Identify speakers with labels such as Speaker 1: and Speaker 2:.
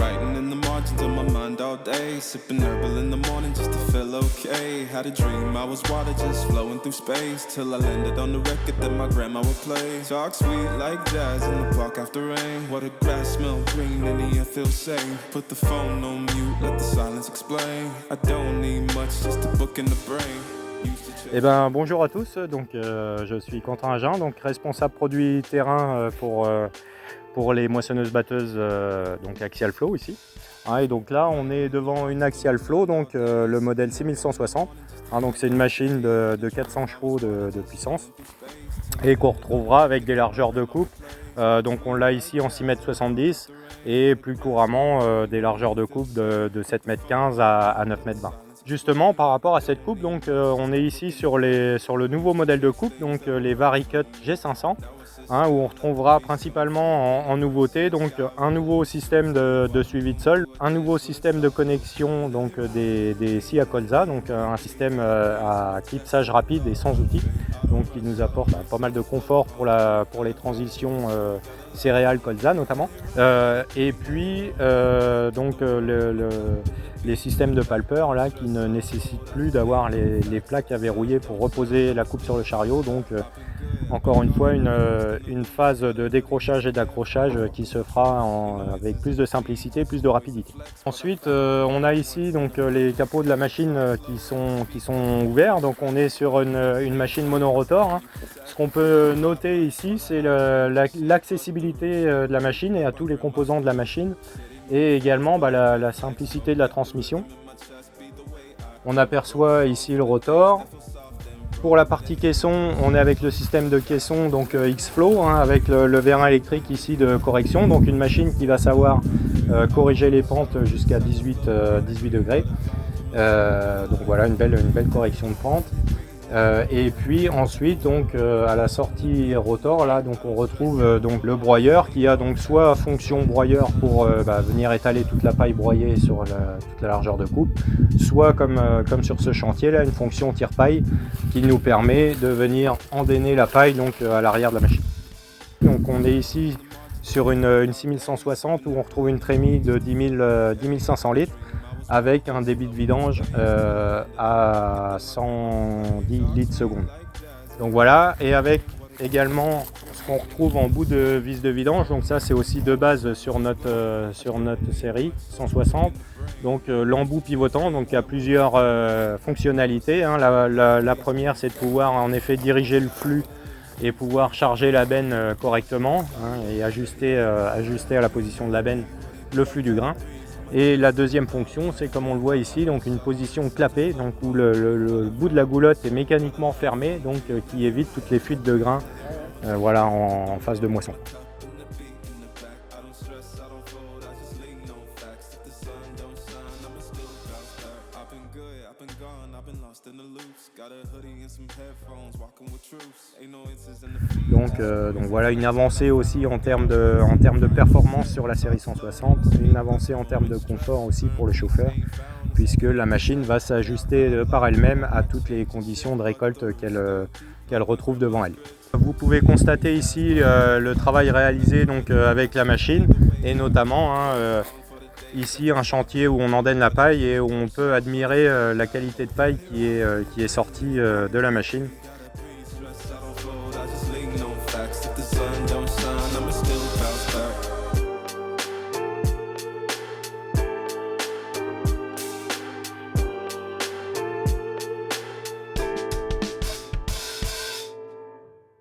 Speaker 1: writing in the margins on my mind all day, sipping herbal in the morning just to feel okay. Had a dream I was water just flowing through space, till I landed on the record that my grandma would play. Talk sweet like jazz in the park after rain. What the grass smell green and the air feels sane. Put the phone on mute, let the silence explain. I don't need much, just a book in the brain.
Speaker 2: Eh ben, bonjour à tous, donc je suis Quentin Agen, donc responsable produit terrain pour les moissonneuses-batteuses donc Axial Flow ici. Et donc là on est devant une Axial Flow, donc le modèle 6160. Donc c'est une machine de 400 chevaux de puissance et qu'on retrouvera avec des largeurs de coupe. Donc on l'a ici en 6,70 m et plus couramment des largeurs de coupe de 7,15 m à 9,20 m. Justement par rapport à cette coupe, donc on est ici sur le nouveau modèle de coupe, donc les Varicut G500, où on retrouvera principalement en nouveauté donc un nouveau système de suivi de sol, un nouveau système de connexion donc des scies à colza, donc un système à clipsage rapide et sans outils, donc qui nous apporte pas mal de confort pour les transitions céréales colza notamment, et puis donc les systèmes de palper là qui ne nécessitent plus d'avoir les plaques à verrouiller pour reposer la coupe sur le chariot, donc encore une fois une phase de décrochage et d'accrochage qui se fera avec plus de simplicité, plus de rapidité. Ensuite on a ici donc les capots de la machine qui sont ouverts, donc on est sur une machine monorotor. Ce qu'on peut noter ici, c'est l'accessibilité de la machine et à tous les composants de la machine, et également la simplicité de la transmission. On aperçoit ici le rotor. Pour la partie caisson, on est avec le système de caisson donc X-Flow, avec le vérin électrique ici de correction, donc une machine qui va savoir corriger les pentes jusqu'à 18 degrés. Donc voilà une belle correction de pente. Et puis ensuite donc à la sortie rotor là, donc on retrouve donc le broyeur qui a donc soit fonction broyeur pour venir étaler toute la paille broyée sur toute la largeur de coupe, soit comme sur ce chantier là, une fonction tire-paille qui nous permet de venir endainer la paille donc à l'arrière de la machine. Donc on est ici sur une 6160 où on retrouve une trémie de 10 500 litres avec un débit de vidange à 110 litres seconde. Donc voilà, et avec également ce qu'on retrouve en bout de vis de vidange, donc ça c'est aussi de base sur notre série 160, donc l'embout pivotant, donc il y a plusieurs fonctionnalités. La première, c'est de pouvoir en effet diriger le flux et pouvoir charger la benne correctement, et ajuster à la position de la benne le flux du grain. Et la deuxième fonction, c'est comme on le voit ici, donc une position clapée, donc où le bout de la goulotte est mécaniquement fermé, donc qui évite toutes les fuites de grains voilà, en phase de moisson. Donc voilà une avancée aussi en termes de performance sur la série 160, une avancée en termes de confort aussi pour le chauffeur, puisque la machine va s'ajuster par elle-même à toutes les conditions de récolte qu'elle retrouve devant elle. Vous pouvez constater ici le travail réalisé donc avec la machine, et notamment ici un chantier où on endaine la paille et où on peut admirer la qualité de paille qui est sortie de la machine.